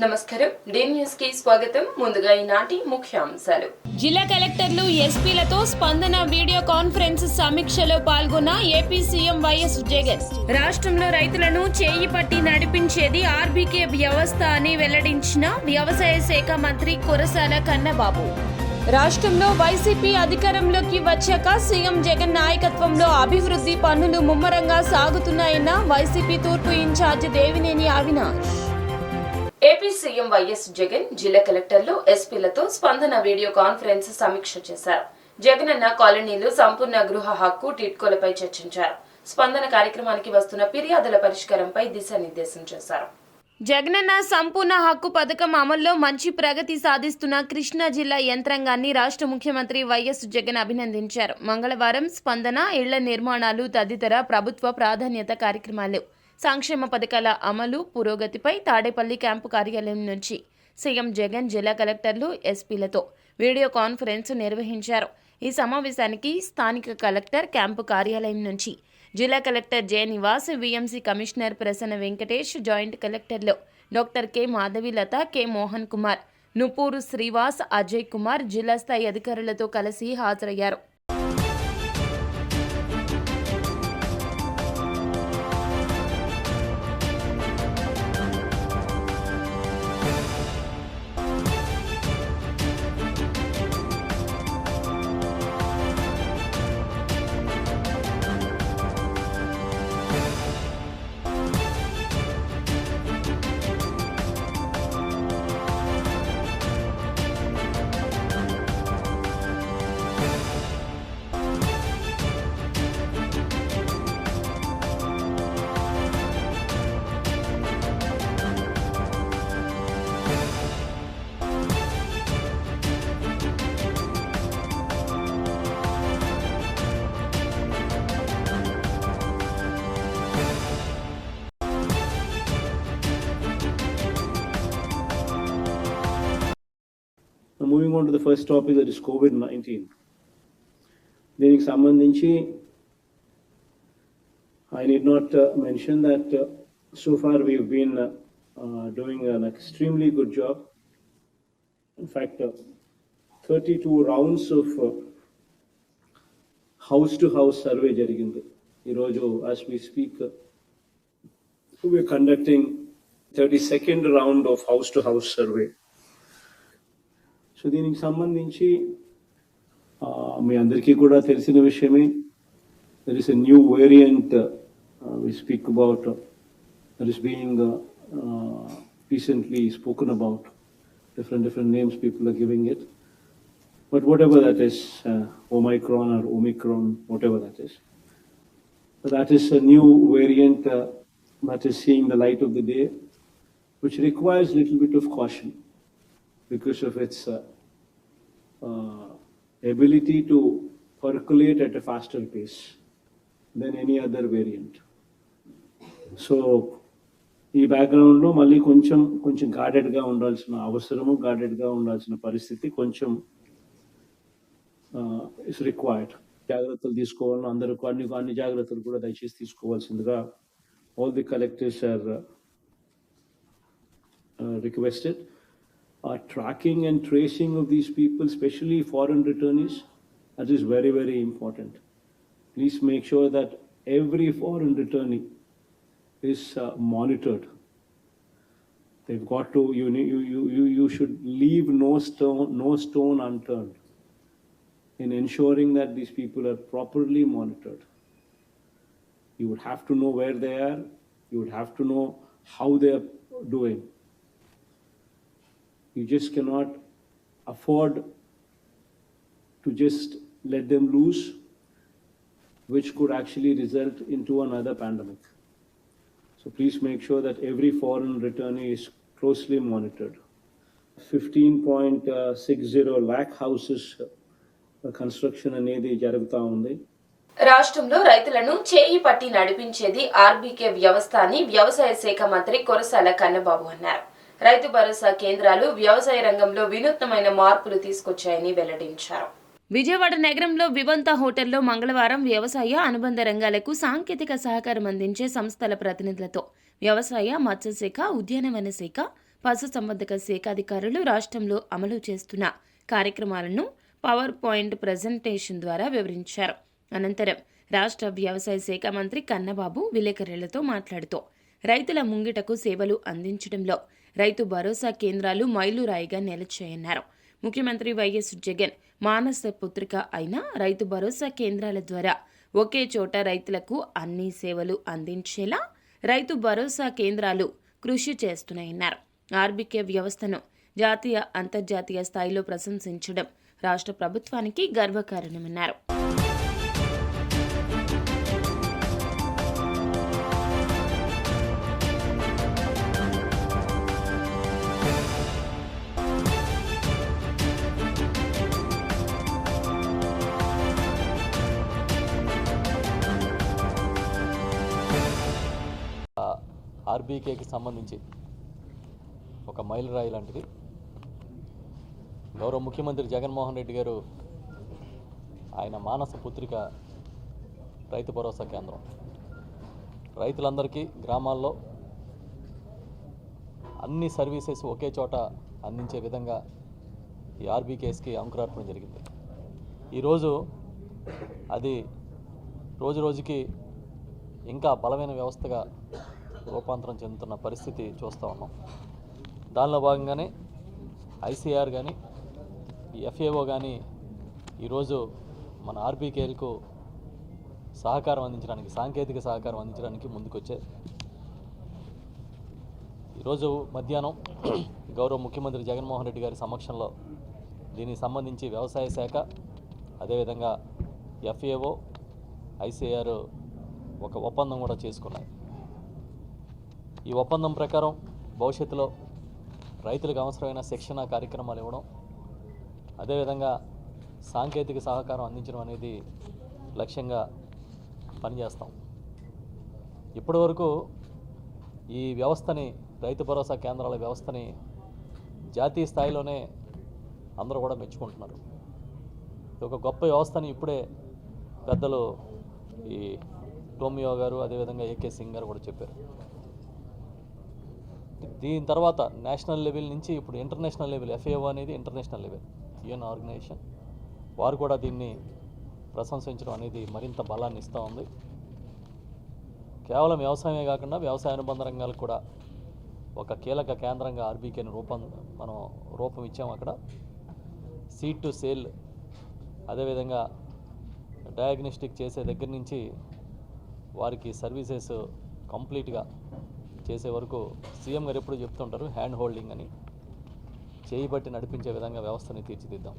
నమస్కారం D news కి స్వాగతం ముందుగా ఈనాటి ముఖ్యాంశాలు జిల్లా కలెక్టర్లు ఎస్పీలతో స్పందన వీడియో కాన్ఫరెన్స్ సమీక్షలో పాల్గొన్న ఏపీ సీఎం వైఎస్ జగన్ రాష్ట్రంలో రైతులను చేయి పట్టి నడిపించేది ఆర్బీకే వ్యవస్థ అని వెల్లడించిన వ్యవసాయ శాఖ మంత్రి కురసాల కన్నబాబు రాష్ట్రంలో వైసీపీ అధికారంలోకి వచ్చాక సీఎం జగన్ నాయకత్వంలో అభివృద్ధి పనులు ముమ్మరంగా సాగుతున్నాయన్న వైసీపీ తూర్పు incharge Devineni Avinash AP CM YS Jagan జిల్లా కలెక్టర్లు ఎస్పీలతో స్పందన వీడియో కాన్ఫరెన్స్ సమీక్ష చేశారు. జగనన్న కాలనీలు సంపూర్ణ గృహ హక్కు టిట్కోలపై చర్చించారు. స్పందన కార్యక్రమానికి వస్తున్న ఫిర్యాదుల పరిష్కారంపై దిశానిర్దేశం చేశారు. జగనన్న సంపూర్ణ హక్కు పథకం అమల్లో మంచి ప్రగతి సాధిస్తున్న కృష్ణా జిల్లా యంత్రాంగాన్ని రాష్ట్ర ముఖ్యమంత్రి వైఎస్ జగన్ అభినందించారు. మంగళవారం స్పందన ఇళ్ల నిర్మాణాలు తదితర ప్రభుత్వ ప్రాధాన్యత కార్యక్రమాలు సంక్షేమ పథకాల అమలు పురోగతిపై తాడేపల్లి క్యాంపు కార్యాలయం నుంచి సీఎం జగన్ జిల్లా కలెక్టర్లు ఎస్పీలతో వీడియో కాన్ఫరెన్స్ నిర్వహించారు. ఈ సమావేశానికి స్థానిక కలెక్టర్ క్యాంపు కార్యాలయం నుంచి జిల్లా collector J Nivas, VMC commissioner Prasanna Venkatesh, joint కలెక్టర్లు doctor K Madhavilatha, K Mohan Kumar, Nupur Srivas, Ajay Kumar జిల్లా స్థాయి అధికారులతో కలిసి హాజరయ్యారు. Moving on to the first topic, that is COVID-19. దీనికి సంబంధించి I need not mention that so far we've been doing an extremely good job. In fact, 32 rounds of house-to-house survey జరిగింది. ఈరోజు as we speak, we're conducting 32nd round of house-to-house survey. So దీనికి సంబంధించి మీ అందరికీ కూడా తెలిసిన విషయమే, there is a new variant we speak about, there is being recently spoken about, different names people are giving it, but whatever that is, Omicron or Omicron, whatever that is, so that is a new variant that is seeing the light of the day, which requires a little bit of caution because of its ability to percolate at a faster pace than any other variant. So ఈ బ్యాక్గ్రౌండ్లో మళ్ళీ కొంచెం గార్డెడ్గా ఉండాల్సిన అవసరము, గార్డెడ్గా ఉండాల్సిన పరిస్థితి కొంచెం is required. జాగ్రత్తలు తీసుకోవాలని అందరూ అన్ని జాగ్రత్తలు కూడా దయచేసి తీసుకోవాల్సిందిగా all the collectors are requested. Tracking and tracing of these people, especially foreign returnees, that is very, very important. Please make sure that every foreign returnee is monitored. They've got to, you should leave no stone unturned in ensuring that these people are properly monitored. You would have to know where they are. You would have to know how they are doing. You just cannot afford to just let them loose, which could actually result into another pandemic. So please make sure that every foreign returnee is closely monitored. 15.60 lakh houses construction అనేది జరుగుతూ ఉంది. రాష్ట్రంలో రైతులను చేయి పట్టి నడిపించేది RBK వ్యవస్థ అని వ్యవసాయ శాఖ మంత్రి కురసాల కన్నబాబు అన్నారు. రైతు భరోసా కేంద్రాలు వ్యవసాయ రంగంలో వినూత్నమైన మార్పులు తీసుకొచ్చాయని వెల్లడించారు. విజయవాడ నగరంలో వివంత హోటల్లో మంగళవారం వ్యవసాయ అనుబంధ రంగాలకు సాంకేతిక సహకారం అందించే సంస్థల ప్రతినిధులతో వ్యవసాయ, మత్స్యశాఖ, ఉద్యానవన శాఖ, పశుసంవర్ధక శాఖ అధికారులు రాష్ట్రంలో అమలు చేస్తున్న కార్యక్రమాలను పవర్ పాయింట్ ప్రజెంటేషన్ ద్వారా వివరించారు. అనంతరం రాష్ట్ర వ్యవసాయ శాఖ మంత్రి కన్నబాబు విలేకరులతో మాట్లాడుతూ రైతుల ముంగిటకు సేవలు అందించడంలో రైతు భరోసా కేంద్రాలు మైలురాయిగా నిలిచాయన్నారు. ముఖ్యమంత్రి వైఎస్ జగన్ మానస పుత్రిక అయిన రైతు భరోసా కేంద్రాల ద్వారా ఒకే చోట రైతులకు అన్ని సేవలు అందించేలా రైతు భరోసా కేంద్రాలు కృషి చేస్తున్నాయన్నారు. ఆర్బీకే వ్యవస్థను జాతీయ అంతర్జాతీయ స్థాయిలో ప్రశంసించడం రాష్ట్ర ప్రభుత్వానికి గర్వకారణమన్నారు. ఆర్బీకేకి సంబంధించి ఒక మైలురాయి లాంటిది. గౌరవ ముఖ్యమంత్రి జగన్మోహన్ రెడ్డి గారు ఆయన మానస పుత్రిక రైతు భరోసా కేంద్రం. రైతులందరికీ గ్రామాల్లో అన్ని సర్వీసెస్ ఒకే చోట అందించే విధంగా ఈ ఆర్బీకేస్కి అంకురార్పణ జరిగింది. ఈరోజు అది రోజు రోజుకి ఇంకా బలమైన వ్యవస్థగా రూపాంతరం చెందుతున్న పరిస్థితి చూస్తూ ఉన్నాం. దానిలో భాగంగానే ఐసీఆర్ కానీ ఈ ఎఫ్ఏఓ కానీ ఈరోజు మన ఆర్బీకేలకు సహకారం అందించడానికి, సాంకేతిక సహకారం అందించడానికి ముందుకొచ్చే. ఈరోజు మధ్యాహ్నం గౌరవ ముఖ్యమంత్రి జగన్మోహన్ రెడ్డి గారి సమక్షంలో దీనికి సంబంధించి వ్యవసాయ శాఖ, అదేవిధంగా ఎఫ్ఏఓ, ఐసీఆర్ ఒక ఒప్పందం కూడా చేసుకున్నాయి. ఈ ఒప్పందం ప్రకారం భవిష్యత్తులో రైతులకు అవసరమైన శిక్షణ కార్యక్రమాలు ఇవ్వడం, అదేవిధంగా సాంకేతిక సహకారం అందించడం అనేది లక్ష్యంగా పనిచేస్తాం. ఇప్పటి వరకు ఈ వ్యవస్థని, రైతు భరోసా కేంద్రాల వ్యవస్థని జాతీయ స్థాయిలోనే అందరూ కూడా మెచ్చుకుంటున్నారు. ఒక గొప్ప వ్యవస్థని ఇప్పుడే పెద్దలు ఈ టోమియో గారు, అదేవిధంగా ఏకే సింగ్ గారు కూడా చెప్పారు. దీని తర్వాత నేషనల్ లెవెల్ నుంచి ఇప్పుడు ఇంటర్నేషనల్ లెవెల్, ఎఫ్ఏఓ అనేది ఇంటర్నేషనల్ లెవెల్ యుఎన్ ఆర్గనైజేషన్, వారు కూడా దీన్ని ప్రశంసించడం అనేది మరింత బలాన్ని ఇస్తూ ఉంది. కేవలం వ్యవసాయమే కాకుండా వ్యవసాయ అనుబంధ రంగాలకు కూడా ఒక కీలక కేంద్రంగా ఆర్బీకేని మనం రూపం ఇచ్చాము. అక్కడ సీడ్ టు సేల్, అదేవిధంగా డయాగ్నోస్టిక్ చేసే దగ్గర నుంచి వారికి సర్వీసెస్ కంప్లీట్గా చేసే వరకు సీఎం గారు ఎప్పుడు చెప్తుంటారు, హ్యాండ్ హోల్డింగ్ అని, చేయి బట్టి నడిపించే విధంగా వ్యవస్థని తీర్చిదిద్దాం.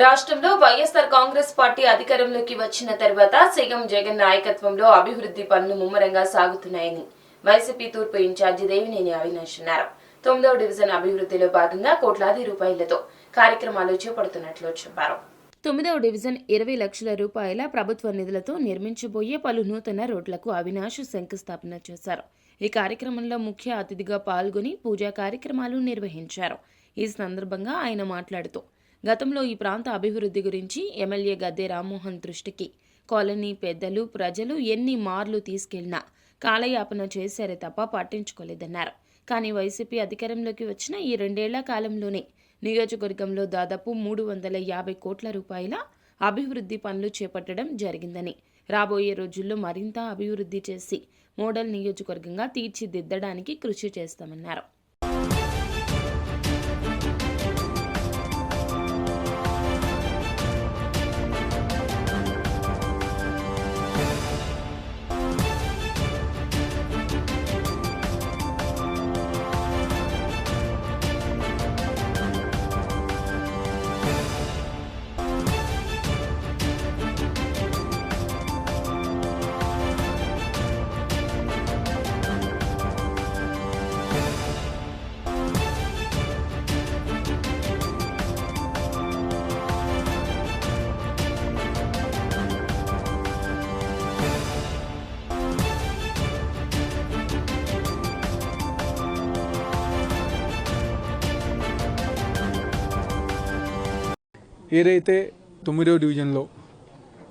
రాష్ట్రంలో వైఎస్ఆర్ కాంగ్రెస్ పార్టీ అధికారంలోకి వచ్చిన తర్వాత సీఎం జగన్ నాయకత్వంలో అభివృద్ధి పనులు ముమ్మరంగా సాగుతున్నాయని వైసీపీ తూర్పు ఇన్ఛార్జి దేవినేని అవినాష్ అన్నారు. 9వ డివిజన్ అభివృద్ధిలో భాగంగా కోట్లాది రూపాయలతో కార్యక్రమాలు చేపడుతున్నట్లు చెప్పారు. 9వ డివిజన్ 20 లక్షల రూపాయల ప్రభుత్వ నిధులతో నిర్మించబోయే పలు నూతన రోడ్లకు అవినాష్ శంకుస్థాపన చేశారు. ఈ కార్యక్రమంలో ముఖ్య అతిథిగా పాల్గొని పూజా కార్యక్రమాలు నిర్వహించారు. ఈ సందర్భంగా ఆయన మాట్లాడుతూ గతంలో ఈ ప్రాంత అభివృద్ధి గురించి ఎమ్మెల్యే గద్దె రామ్మోహన్ దృష్టికి కాలనీ పెద్దలు, ప్రజలు ఎన్ని మార్లు తీసుకెళ్లినా కాలయాపన చేశారే తప్ప పట్టించుకోలేదన్నారు. కానీ వైసీపీ అధికారంలోకి వచ్చిన ఈ 2 ఏళ్ల కాలంలోనే నియోజకవర్గంలో దాదాపు 350 కోట్ల రూపాయల అభివృద్ధి పనులు చేపట్టడం జరిగిందని, రాబోయే రోజుల్లో మరింత అభివృద్ధి చేసి మోడల్ నియోజకవర్గంగా తీర్చిదిద్దడానికి కృషి చేస్తామన్నారు. ఏదైతే 9వ డివిజన్లో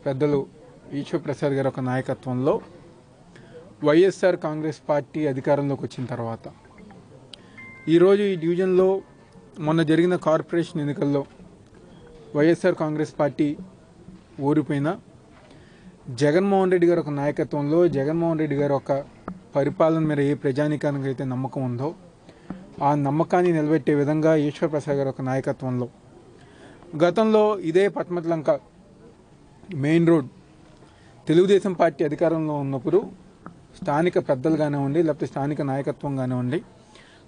పెద్దలు ఈశ్వరప్రసాద్ గారి ఒక నాయకత్వంలో వైఎస్ఆర్ కాంగ్రెస్ పార్టీ అధికారంలోకి వచ్చిన తర్వాత ఈరోజు ఈ డివిజన్లో మొన్న జరిగిన కార్పొరేషన్ ఎన్నికల్లో వైఎస్ఆర్ కాంగ్రెస్ పార్టీ ఓడిపోయిన జగన్మోహన్ రెడ్డి గారి ఒక నాయకత్వంలో జగన్మోహన్ రెడ్డి గారి ఒక పరిపాలన మీద ఏ ప్రజానీకానికి అయితే నమ్మకం ఉందో ఆ నమ్మకాన్ని నిలబెట్టే విధంగా ఈశ్వర్ ప్రసాద్ గారి ఒక నాయకత్వంలో గతంలో ఇదే పట్మట్లంక మెయిన్ రోడ్ తెలుగుదేశం పార్టీ అధికారంలో ఉన్నప్పుడు స్థానిక పెద్దలు కానివ్వండి లేకపోతే స్థానిక నాయకత్వం కానివ్వండి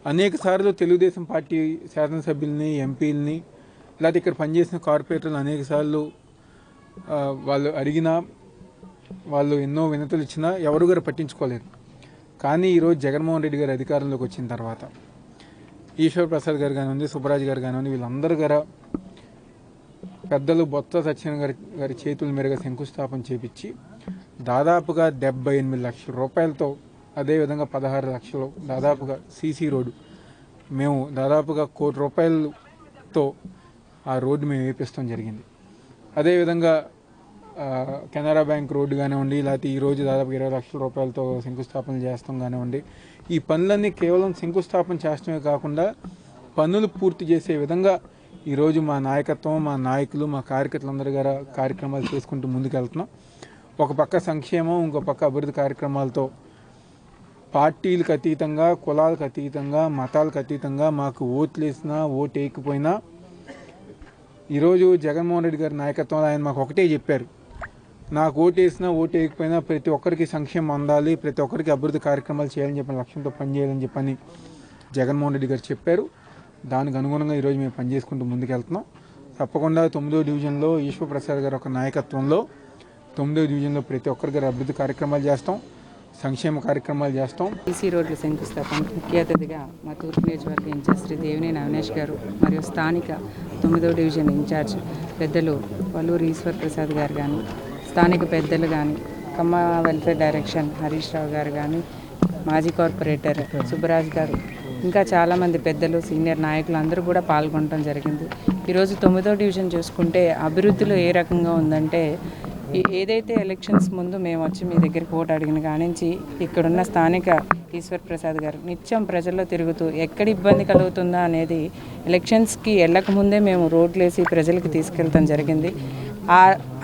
అనేక సార్లు తెలుగుదేశం పార్టీ శాసనసభ్యుల్ని ఎంపీలని లేకపోతే ఇక్కడ పనిచేసిన కార్పొరేటర్లు అనేక సార్లు వాళ్ళు అడిగినా వాళ్ళు ఎన్నో వినతులు ఇచ్చినా ఎవరు గారు పట్టించుకోలేదు. కానీ ఈరోజు జగన్మోహన్ రెడ్డి గారు అధికారంలోకి వచ్చిన తర్వాత ఈశ్వర్ ప్రసాద్ గారు కానివ్వండి, సుబ్బరాజు గారు కానివ్వండి, వీళ్ళందరూ గారు పెద్దలు బొత్స సత్యనారాయణ గారి చేతుల మీదుగా శంకుస్థాపన చేపించి దాదాపుగా 78 లక్షల రూపాయలతో, అదేవిధంగా 16 లక్షలు దాదాపుగా సీసీ రోడ్డు మేము దాదాపుగా 1 కోటి రూపాయలతో ఆ రోడ్డు మేము వేపిస్తాం జరిగింది. అదేవిధంగా కెనరా బ్యాంక్ రోడ్డు కానివ్వండి, లేకపోతే ఈరోజు దాదాపు 20 లక్షల రూపాయలతో శంకుస్థాపన చేస్తాం కానివ్వండి. ఈ పనులన్నీ కేవలం శంకుస్థాపన చేస్తమే కాకుండా పనులు పూర్తి చేసే విధంగా ఈరోజు మా నాయకత్వం, మా నాయకులు, మా కార్యకర్తలందరూ గారు కార్యక్రమాలు చేసుకుంటూ ముందుకెళ్తున్నాం. ఒక పక్క సంక్షేమం, ఇంకో పక్క అభివృద్ధి కార్యక్రమాలతో పార్టీలకు అతీతంగా, కులాలకు అతీతంగా, మతాలకు అతీతంగా మాకు ఓట్లు వేసినా ఓటు వేయకపోయినా ఈరోజు జగన్మోహన్ రెడ్డి గారి నాయకత్వంలో ఆయన మాకు ఒకటే చెప్పారు, నాకు ఓటు వేసినా ఓటు వేయకపోయినా ప్రతి ఒక్కరికి సంక్షేమం అందాలి, ప్రతి ఒక్కరికి అభివృద్ధి కార్యక్రమాలు చేయాలని చెప్పిన లక్ష్యంతో పనిచేయాలని చెప్పని జగన్మోహన్ రెడ్డి గారు చెప్పారు. దానికి అనుగుణంగా ఈరోజు మేము పనిచేసుకుంటూ ముందుకెళ్తున్నాం. తప్పకుండా 9వ డివిజన్లో ఈశ్వర్ ప్రసాద్ గారి ఒక నాయకత్వంలో 9వ డివిజన్లో ప్రతి ఒక్కరి గారు అభివృద్ధి కార్యక్రమాలు చేస్తాం, సంక్షేమ కార్యక్రమాలు చేస్తాం. ఈసీ రోడ్ల శంకుస్థాపన ముఖ్య అతిథిగా మా తూర్పు నియోజకవర్గ ఇన్ఛార్జ్ శ్రీ దేవినేని అవినాష్ గారు మరియు స్థానిక 9వ డివిజన్ ఇన్ఛార్జ్ పెద్దలు వల్లూరు ఈశ్వర్ ప్రసాద్ గారు కానీ, స్థానిక పెద్దలు కానీ, కమ్మ వెల్ఫేర్ డైరెక్షన్ హరీష్ రావు గారు కానీ, మాజీ కార్పొరేటర్ సుబ్బరాజ్ గారు, ఇంకా చాలామంది పెద్దలు, సీనియర్ నాయకులు అందరూ కూడా పాల్గొనడం జరిగింది. ఈరోజు 9వ డివిజన్ చూసుకుంటే అభివృద్ధిలో ఏ రకంగా ఉందంటే, ఏదైతే ఎలక్షన్స్ ముందు మేము వచ్చి మీ దగ్గరికి ఓటు అడిగిన కానించి ఇక్కడున్న స్థానిక ఈశ్వర్ ప్రసాద్ గారు నిత్యం ప్రజల్లో తిరుగుతూ ఎక్కడ ఇబ్బంది కలుగుతుందా అనేది ఎలక్షన్స్కి వెళ్ళకముందే మేము రోడ్లు వేసి ప్రజలకు తీసుకెళ్తాం జరిగింది.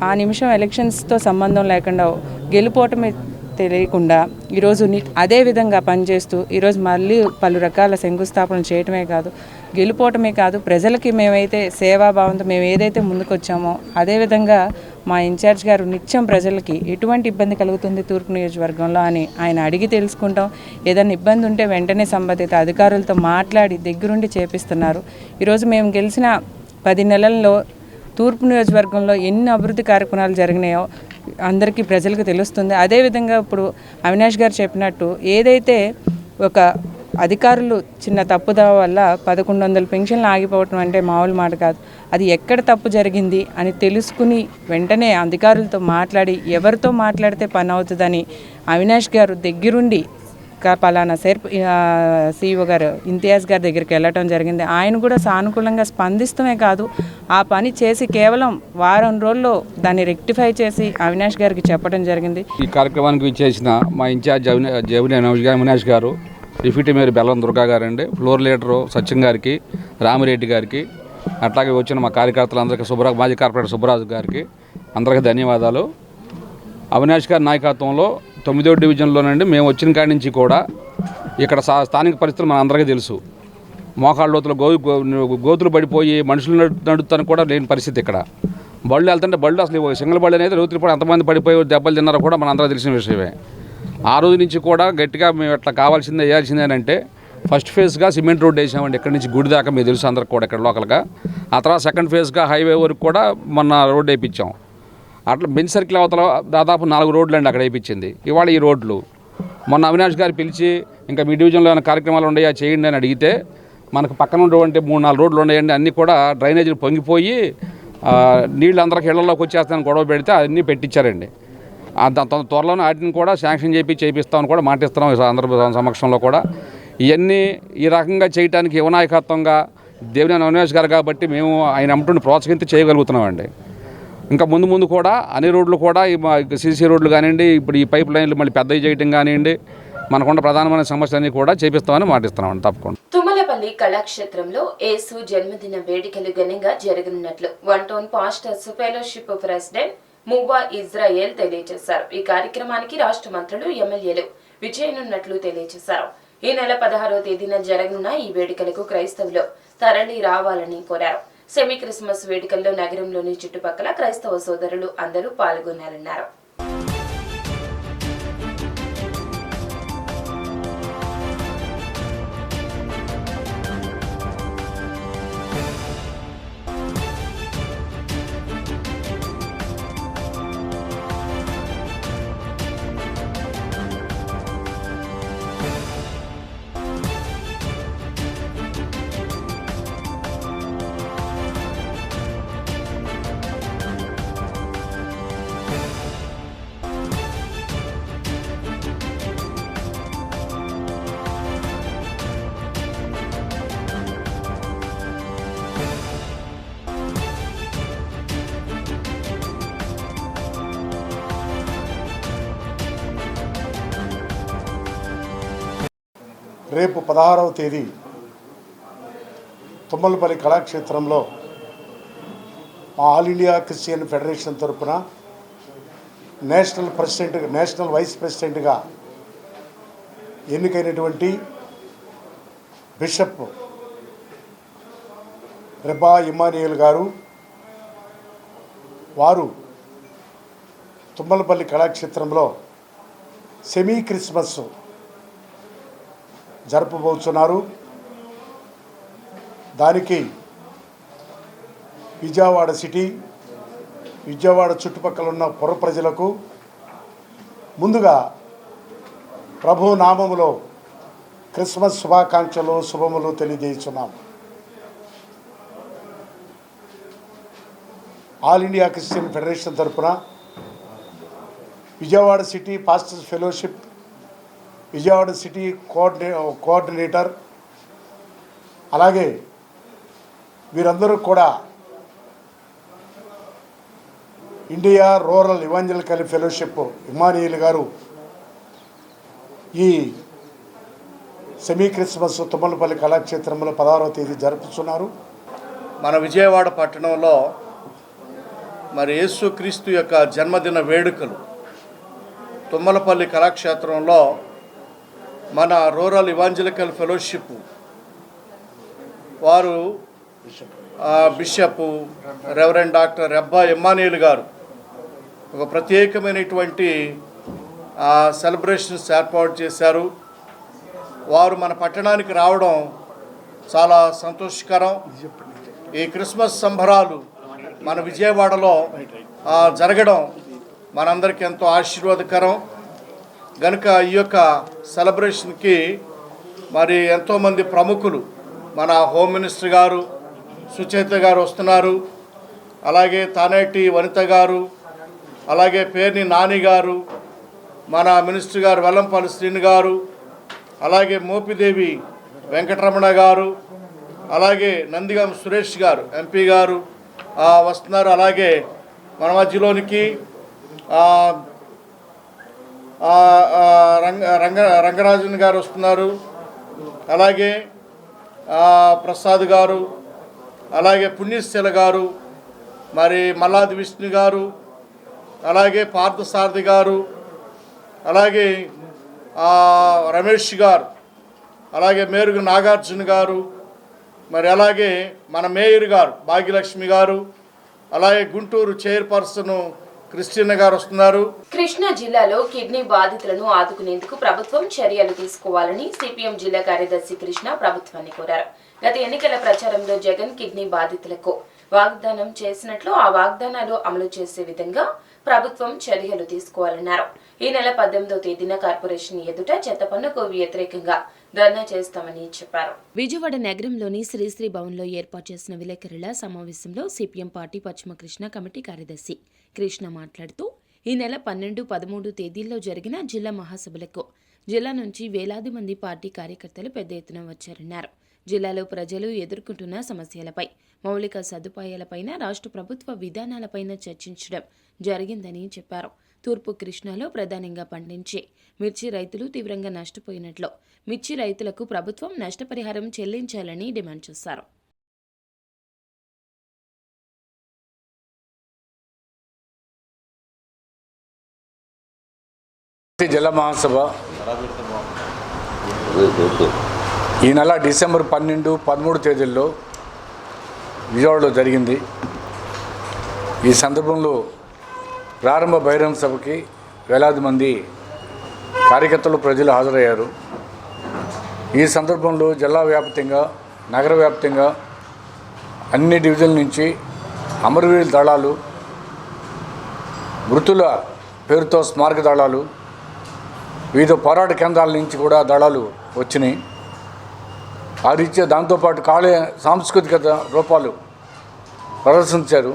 ఆ నిమిషం ఎలక్షన్స్తో సంబంధం లేకుండా గెలుపోవటమే తెలియకుండా ఈరోజు అదే విధంగా పనిచేస్తూ ఈరోజు మళ్ళీ పలు రకాల శంకుస్థాపన చేయటమే కాదు, గెలుపోవటమే కాదు, ప్రజలకి మేమైతే సేవాభావంతో మేము ఏదైతే ముందుకొచ్చామో అదేవిధంగా మా ఇన్ఛార్జ్ గారు నిత్యం ప్రజలకి ఎటువంటి ఇబ్బంది కలుగుతుంది తూర్పు నియోజకవర్గంలో అని ఆయన అడిగి తెలుసుకుంటాం. ఏదైనా ఇబ్బంది ఉంటే వెంటనే సంబంధిత అధికారులతో మాట్లాడి దగ్గరుండి చేపిస్తున్నారు. ఈరోజు మేము గెలిచిన 10 నెలల్లో తూర్పు నియోజకవర్గంలో ఎన్ని అభివృద్ధి కార్యక్రమాలు జరిగినాయో అందరికీ ప్రజలకు తెలుస్తుంది. అదేవిధంగా ఇప్పుడు అవినాష్ గారు చెప్పినట్టు ఏదైతే ఒక అధికారులు చిన్న తప్పుదవ వల్ల 1100 పెన్షన్లు ఆగిపోవటం అంటే మామూలు మాట కాదు. అది ఎక్కడ తప్పు జరిగింది అని తెలుసుకుని వెంటనే అధికారులతో మాట్లాడి ఎవరితో మాట్లాడితే పని అవుతుందని అవినాష్ గారు దగ్గరుండి పలానా సిఇఓ గారు ఇంతియాజ్ గారి దగ్గరికి వెళ్ళటం జరిగింది. ఆయన కూడా సానుకూలంగా స్పందిస్తమే కాదు, ఆ పని చేసి కేవలం వారం రోజుల్లో దాన్ని రెక్టిఫై చేసి అవినాష్ గారికి చెప్పడం జరిగింది. ఈ కార్యక్రమానికి విచ్చేసిన మా ఇన్ఛార్జ్ అవినాష్ గారు, డిప్యూటీ మేయర్ బెల్లం దుర్గా గారండి, ఫ్లోర్ లీడరు సత్యం గారికి, రామిరెడ్డి గారికి, అట్లాగే వచ్చిన మా కార్యకర్తలందరికీ మాజీ కార్పొరేటర్ సుబ్బరాజు గారికి అందరికీ ధన్యవాదాలు. అవినాష్ గారి నాయకత్వంలో 9వ డివిజన్లోనండి మేము వచ్చిన కాడి నుంచి కూడా ఇక్కడ స్థానిక పరిస్థితులు మన అందరికీ తెలుసు. మోకాళ్ళ లోతులు గోతులు పడిపోయి మనుషులు నడుస్తాను కూడా లేని పరిస్థితి. ఇక్కడ బళ్ళు వెళ్తుంటే బళ్ళు అసలు సింగిల్ బళ్ళు అనేది లోతులు పడి ఎంతమంది పడిపోయి దెబ్బలు తిన్నారో కూడా మన అందరూ తెలిసిన విషయమే. ఆ రోజు నుంచి కూడా గట్టిగా మేము ఇట్లా కావాల్సిందే వేయాల్సిందేనంటే ఫస్ట్ ఫేజ్గా సిమెంట్ రోడ్ వేసామండి. ఇక్కడ నుంచి గుడి దాకా మీకు తెలుసు అందరికి కూడా ఇక్కడ లోకల్గా. ఆ తర్వాత సెకండ్ ఫేజ్గా హైవే వరకు కూడా మొన్న రోడ్డు వేయించాం. అట్లా బెంచ్ సర్కిల్ అవతల దాదాపు 4 రోడ్లు అండి అక్కడ వేయించింది. ఇవాళ ఈ రోడ్లు మొన్న అవినాష్ గారు పిలిచి ఇంకా మీ డివిజన్లో ఏమైనా కార్యక్రమాలు ఉన్నాయా చేయండి అని అడిగితే మనకు పక్కన ఉన్నటువంటి 3-4 రోడ్లు ఉన్నాయండి, అన్నీ కూడా డ్రైనేజీలు పొంగిపోయి నీళ్ళు అందరికి ఇళ్లలోకి వచ్చేస్తానని గొడవ పెడితే అన్నీ పెట్టించారండి. త్వరలోనే వాటిని కూడా శాంక్షన్ చేపిస్తామని కూడా మాటిస్తున్నాం అందరి సమక్షంలో కూడా. ఇవన్నీ ఈ రకంగా చేయడానికి యువనాయకత్వంగా దేవినేని అవినాష్ గారు కాబట్టి మేము ఆయన అమ్మటుని ప్రోత్సహించి చేయగలుగుతున్నామండి. ఇంకా ముందు కూడా అన్ని రోడ్లు కూడా సీసీ రోడ్లు కానివ్వండి, ఇప్పుడు ఈ పైప్ లైన్లు మళ్ళీ పెద్దవి చేయటం కానివ్వండి, మనకున్న ప్రధానమైన సమస్యలన్నీ కూడా చేపిస్తామని మాటిస్తున్నామండి తప్పకుండా. తుమ్మలపల్లి కళాక్షేత్రంలో యేసు జన్మదిన వేడుకలు ఘనంగా జరగనున్నట్లు one town pastors fellowship president Muvva Israel తెలియజేశారు. ఈ కార్యక్రమానికి రాష్ట్ర మంత్రులు, ఎమ్మెల్యేలు విజయనున్నట్లు తెలియజేశారు. ఈ నెల 16వ తేదీన జరగనున్న ఈ వేడుకలకు క్రైస్తవులు తరలి రావాలని కోరారు. సెమీ క్రిస్మస్ వేడుకల్లో నగరంలోని చుట్టుపక్కల క్రైస్తవ సోదరులు అందరూ పాల్గొనాలన్నారు. రేపు 16వ తేదీ తుమ్మలపల్లి కళాక్షేత్రంలో మా ఆల్ ఇండియా క్రిస్టియన్ ఫెడరేషన్ తరఫున నేషనల్ వైస్ ప్రెసిడెంట్గా ఎన్నికైనటువంటి బిషప్ రెబా ఇమానియల్ గారు వారు తుమ్మలపల్లి కళాక్షేత్రంలో సెమీ క్రిస్మస్ జరపబోతున్నారు. దానికి విజయవాడ సిటీ, విజయవాడ చుట్టుపక్కల ఉన్న పుర ప్రజలకు ముందుగా ప్రభు నామములో క్రిస్మస్ శుభాకాంక్షలు, శుభములు తెలియజేస్తున్నాం. ఆల్ ఇండియా క్రిస్టియన్ ఫెడరేషన్ తరఫున Vijayawada city pastors fellowship, Vijayawada city coordinator, అలాగే వీరందరూ కూడా India rural evangelical fellowship Emmanuel గారు ఈ సెమీ క్రిస్మస్ తుమ్మలపల్లి కళాక్షేత్రంలో 16వ తేదీ జరుపుతున్నారు. మన విజయవాడ పట్టణంలో మరి యేసుక్రీస్తు యొక్క జన్మదిన వేడుకలు తుమ్మలపల్లి కళాక్షేత్రంలో మన రూరల్ ఇవాంజలికల్ ఫెలోషిప్ వారు bishop reverend doctor Rebba Emmanuel గారు ఒక ప్రత్యేకమైనటువంటి సెలబ్రేషన్స్ ఏర్పాటు చేశారు. వారు మన పట్టణానికి రావడం చాలా సంతోషకరం. ఈ క్రిస్మస్ సంబరాలు మన విజయవాడలో జరగడం మనందరికీ ఎంతో ఆశీర్వాదకరం. కనుక ఈ యొక్క సెలబ్రేషన్కి మరి ఎంతోమంది ప్రముఖులు, మన హోమ్ మినిస్టర్ గారు సుచేత గారు వస్తున్నారు, అలాగే తానేటి వనిత గారు, అలాగే పేర్ని నాని గారు, మన మినిస్టర్ గారు వెల్లంపల్లి శ్రీని గారు, అలాగే మోపిదేవి వెంకటరమణ గారు, అలాగే నందిగాం సురేష్ గారు ఎంపీ గారు వస్తున్నారు. అలాగే మన మధ్యలోనికి రంగరాజన్ గారు వస్తున్నారు, అలాగే ప్రసాద్ గారు, అలాగే పుణ్యశీల గారు, మరి మల్లాది విష్ణు గారు, అలాగే పార్థసారథి గారు, అలాగే రమేష్ గారు, అలాగే మేరుగు నాగార్జున గారు, మరి అలాగే మన మేయర్ గారు భాగ్యలక్ష్మి గారు, అలాగే గుంటూరు చైర్పర్సన్ క్రిస్టియన్ గారు వస్తున్నారు. కృష్ణా జిల్లాలో కిడ్నీ బాధితులను ఆదుకునేందుకు ప్రభుత్వం చర్యలు తీసుకోవాలని సిపిఎం జిల్లా కార్యదర్శి కృష్ణ ప్రభుత్వాన్ని కోరారు. గత ఎన్నికల ప్రచారంలో జగన్ కిడ్నీ బాధితులకు వాగ్దానం చేసినట్లు ఆ వాగ్దానాలు అమలు చేసే విధంగా ప్రభుత్వం చర్యలు తీసుకోవాలన్నారు. ఈ నెల 18వ తేదీన కార్పొరేషన్ ఎదుట చెత్త పన్నుకు వ్యతిరేకంగా ధర్నా చేస్తామని చెప్పారు. విజయవాడ నగరంలోని శ్రీశ్రీ భవన్లో ఏర్పాటు చేసిన విలేకరుల సమావేశంలో సిపిఎం పార్టీ పశ్చిమ కృష్ణా కమిటీ కార్యదర్శి కృష్ణ మాట్లాడుతూ ఈ నెల 12, 13 తేదీల్లో జరిగిన జిల్లా మహాసభలకు జిల్లా నుంచి వేలాది మంది పార్టీ కార్యకర్తలు పెద్ద ఎత్తున వచ్చారన్నారు. జిల్లాలో ప్రజలు ఎదుర్కొంటున్న సమస్యలపై, మౌలిక సదుపాయాలపైన, రాష్ట్ర ప్రభుత్వ విధానాలపైన చర్చించడం జరిగిందని చెప్పారు. తూర్పు కృష్ణాలో ప్రధానంగా పండించే మిర్చి రైతులు తీవ్రంగా నష్టపోయినట్లు మిర్చి రైతులకు ప్రభుత్వం నష్టపరిహారం చెల్లించాలని డిమాండ్ చేశారు. జిల్లా మహాసభ ఈ నెల డిసెంబర్ 12, 13 తేదీల్లో విజయవాడలో జరిగింది. ఈ సందర్భంలో ప్రారంభ బహిరంగ సభకి వేలాది మంది కార్యకర్తలు, ప్రజలు హాజరయ్యారు. ఈ సందర్భంలో జిల్లా వ్యాప్తంగా, నగర వ్యాప్తంగా అన్ని డివిజన్ల నుంచి అమరవీరుల దళాలు, మృతుల పేరుతో స్మారక దళాలు, వివిధ పోరాట కేంద్రాల నుంచి కూడా దళాలు వచ్చినాయి. ఆ రీత్యా దాంతోపాటు సాంస్కృతిక రూపాలు ప్రదర్శించారు.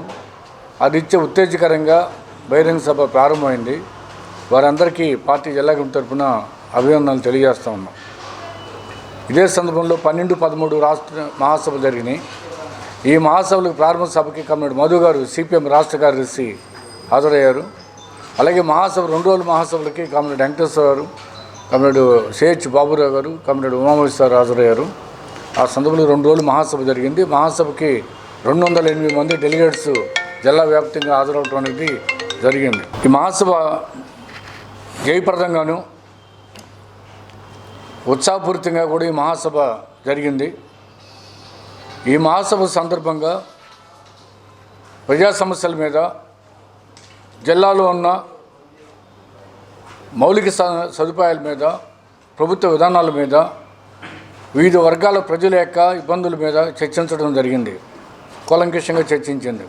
ఆ రీత్యా ఉత్తేజకరంగా బహిరంగ సభ ప్రారంభమైంది. వారందరికీ పార్టీ జిల్లా కమిటీ తరఫున అభినందనలు తెలియజేస్తూ ఉన్నాం. ఇదే సందర్భంలో 12, 13 రాష్ట్ర మహాసభలు జరిగినాయి. ఈ మహాసభలకు ప్రారంభ సభకి కమ్రేడ్ మధు గారు సిపిఎం రాష్ట్ర కార్యదర్శి హాజరయ్యారు. అలాగే మహాసభ 2 రోజుల మహాసభలకి కమ్రేడ్ వెంకటేశ్వర గారు, కమ్రేడ్ సిహెచ్ బాబురావు గారు, కమ్రేడ్ ఉమామహేశ్వర హాజరయ్యారు. ఆ సందర్భంలో 2 రోజులు మహాసభ జరిగింది. మహాసభకి 208 మంది డెలిగేట్స్ జిల్లా వ్యాప్తంగా హాజరవడం అనేది జరిగింది. ఈ మహాసభ జయప్రదంగాను ఉత్సాహపూరితంగా కూడా ఈ మహాసభ జరిగింది. ఈ మహాసభ సందర్భంగా ప్రజా సమస్యల మీద, జిల్లాలో ఉన్న మౌలిక సదుపాయాల మీద, ప్రభుత్వ విధానాల మీద, వివిధ వర్గాల ప్రజల యొక్క ఇబ్బందుల మీద చర్చించడం జరిగింది. కూలంకషంగా చర్చించింది.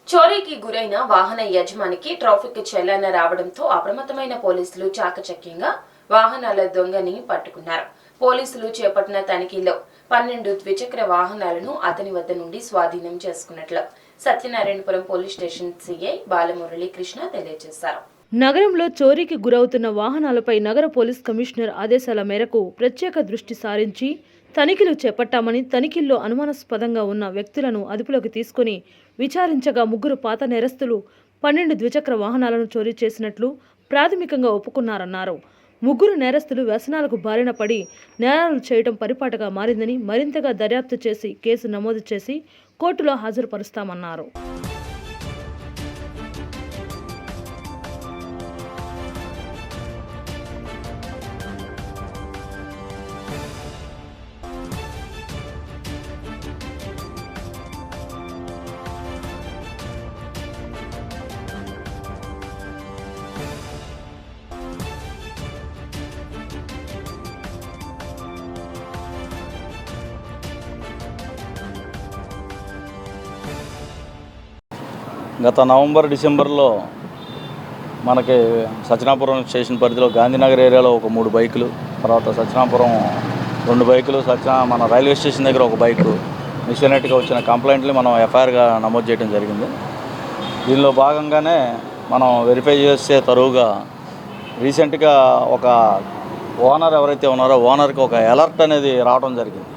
చోరీకి గురైన వాహన యజమానికి ట్రాఫిక్ చలాన రావడంతో అప్రమత్తమైన పోలీసులు చాకచక్యంగా వాహనాల దొంగని పట్టుకున్నారు. పోలీసులు చేపట్టిన తనిఖీలో 12 ద్విచక్ర వాహనాలను అతని వద్ద నుండి స్వాధీనం చేసుకున్నట్లు Satyanarayanapuram police station CI Balamurali Krishna తెలియజేశారు. నగరంలో చోరీకి గురవుతున్న వాహనాలపై నగర పోలీస్ కమిషనర్ ఆదేశాల మేరకు ప్రత్యేక దృష్టి సారించి తనిఖీలు చేపట్టామని, తనిఖీల్లో అనుమానాస్పదంగా ఉన్న వ్యక్తులను అదుపులోకి తీసుకుని విచారించగా 3 పాత నేరస్తులు 12 ద్విచక్ర వాహనాలను చోరీ చేసినట్లు ప్రాథమికంగా ఒప్పుకున్నారన్నారు. 3 నేరస్తులు వ్యసనాలకు బారిన పడి నేరాలు చేయడం పరిపాటగా మారిందని, మరింతగా దర్యాప్తు చేసి కేసు నమోదు చేసి కోర్టులో హాజరుపరుస్తామన్నారు. గత నవంబర్, డిసెంబర్లో మనకి సత్యనాపురం స్టేషన్ పరిధిలో గాంధీనగర్ ఏరియాలో ఒక 3 బైకులు, తర్వాత సత్యనాపురం 2 బైకులు, మన రైల్వే స్టేషన్ దగ్గర ఒక బైకు మిషనరీగా వచ్చిన కంప్లైంట్లు మనం ఎఫ్ఐఆర్గా నమోదు చేయడం జరిగింది. దీనిలో భాగంగానే మనం వెరిఫై చేసే తరువుగా రీసెంట్గా ఒక ఓనర్ ఎవరైతే ఉన్నారో ఓనర్కి ఒక అలర్ట్ అనేది రావడం జరిగింది.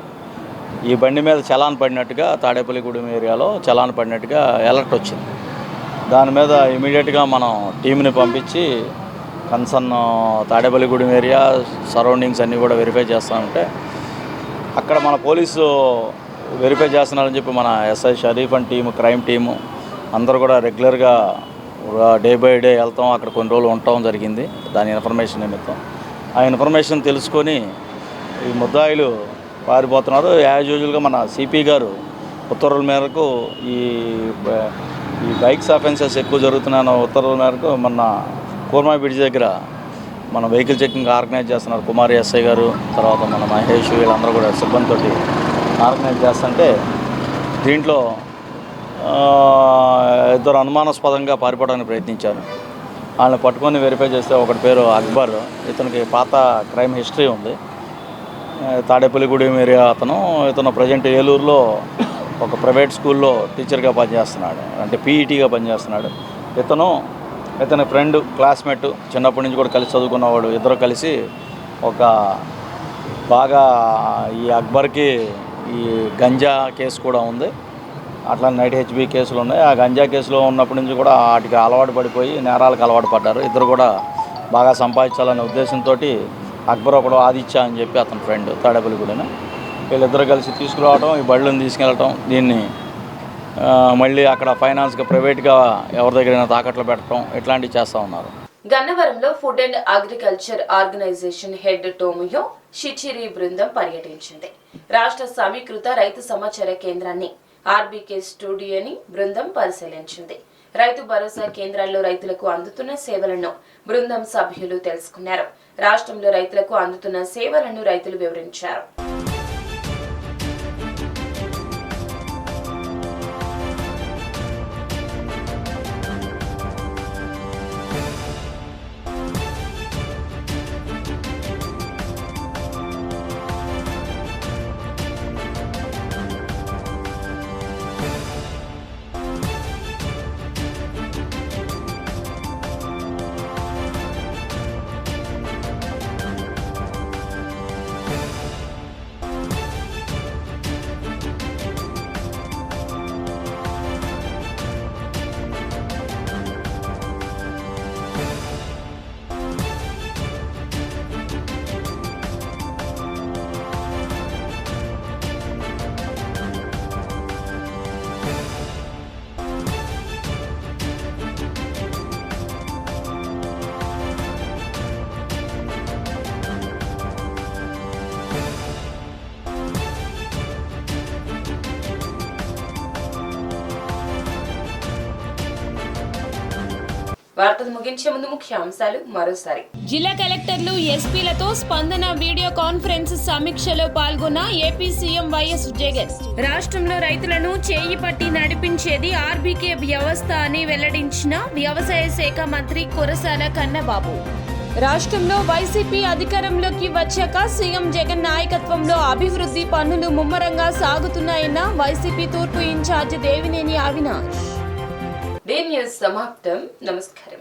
ఈ బండి మీద చలాన్ పడినట్టుగా, తాడేపల్లిగూడెం ఏరియాలో చలాన్ పడినట్టుగా అలర్ట్ వచ్చింది. దాని మీద ఇమీడియట్గా మనం టీంని పంపించి కన్సర్న్ తాడేపల్లిగూడెం ఏరియా సరౌండింగ్స్ అన్నీ కూడా వెరిఫై చేస్తామంటే అక్కడ మన పోలీసు వెరిఫై చేస్తున్నారని చెప్పి మన SI Sharif and team, crime team, అందరూ కూడా రెగ్యులర్గా డే బై డే వెళ్తాం, అక్కడ కొన్ని రోజులు ఉండటం జరిగింది దాని ఇన్ఫర్మేషన్ నిమిత్తం. ఆ ఇన్ఫర్మేషన్ తెలుసుకొని ఈ ముద్దాయిలు పారిపోతున్నారు. యాజ్ యూజువల్గా మన సిపి గారు ఉత్తర్వుల మేరకు ఈ బైక్స్ అఫెన్సెస్ ఎక్కువ జరుగుతున్న ఉత్తర్వుల మేరకు మన కూర్మా బ్రిడ్జ్ దగ్గర మన వెహికల్ చెకింగ్ ఆర్గనైజ్ చేస్తున్నారు. కుమారి ఎస్ఐ గారు, తర్వాత మన మహేష్, వీళ్ళందరూ కూడా సిబ్బందితోటి ఆర్గనైజ్ చేస్తుంటే దీంట్లో ఇద్దరు అనుమానాస్పదంగా పారిపోవడానికి ప్రయత్నించారు. వాళ్ళని పట్టుకొని వెరిఫై చేస్తే ఒకటి పేరు అక్బర్, ఇతనికి పాత క్రైమ్ హిస్టరీ ఉంది. తాడేపల్లిగూడెం ఏరియా ఇతను ప్రజెంట్ ఏలూరులో ఒక ప్రైవేట్ స్కూల్లో టీచర్గా పనిచేస్తున్నాడు, అంటే పీఈటీగా పనిచేస్తున్నాడు. ఇతని ఫ్రెండ్, క్లాస్మేట్, చిన్నప్పటి నుంచి కూడా కలిసి చదువుకున్నవాడు. ఇద్దరు కలిసి ఒక బాగా ఈ అక్బర్కి ఈ గంజా కేసు కూడా ఉంది, అట్లా నైట్ హెచ్బి కేసులు ఉన్నాయి. ఆ గంజా కేసులో ఉన్నప్పటి నుంచి కూడా వాటికి అలవాటు పడిపోయి నేరాలకు అలవాటు పడ్డారు. ఇద్దరు కూడా బాగా సంపాదించాలనే ఉద్దేశంతో అక్బర్ ఒకడు ఆదిత్య అని చెప్పి అతని ఫ్రెండ్ తాడేపల్లిగూడెన, వీళ్ళిద్దరు కలిసి తీసుకురావడం, ఈ బళ్ళని తీసుకెళ్ళటం, దీన్ని మళ్ళీ అక్కడ ఫైనాన్స్గా ప్రైవేట్గా ఎవరి దగ్గరైనా తాకట్లు పెట్టడం, ఇట్లాంటివి చేస్తూ ఉన్నారు. గన్నవరంలో food and agriculture organization head Tomio Shichiri బృందం పర్యటించింది. రాష్ట్ర సమీకృత రైతు సమాచార కేంద్రాన్ని ఆర్బీకే స్టూడియోని బృందం పరిశీలించింది. రైతు భరోసా కేంద్రాల్లో రైతులకు అందుతున్న సేవలను బృందం సభ్యులు తెలుసుకున్నారు. రాష్ట్రంలో రైతులకు అందుతున్న సేవలను రైతులు వివరించారు. వార్తలు ముగించే ముందు ముఖ్యాంశాలు మరోసారి. జిల్లా కలెక్టర్లు, ఎస్పీలతో స్పందన వీడియో కాన్ఫరెన్స్ సమీక్షలో పాల్గొన్న ఏపీ సీఎం వైఎస్ జగన్. రాష్ట్రంలో రైతులను చేయి పట్టి నడిపించేది ఆర్బీకే వ్యవస్థ అని వెల్లడించిన వ్యవసాయ శాఖ మంత్రి కురసాల కన్నబాబు. రాష్ట్రంలో వైసీపీ అధికారంలోకి వచ్చాక సీఎం జగన్ నాయకత్వంలో అభివృద్ధి పనులు ముమ్మరంగా సాగుతున్నాయన్న వైసీపీ తూర్పు ఇన్ఛార్జ్ దేవినేని అవినాష్. న్యూస్ సమాప్తం. నమస్కారం.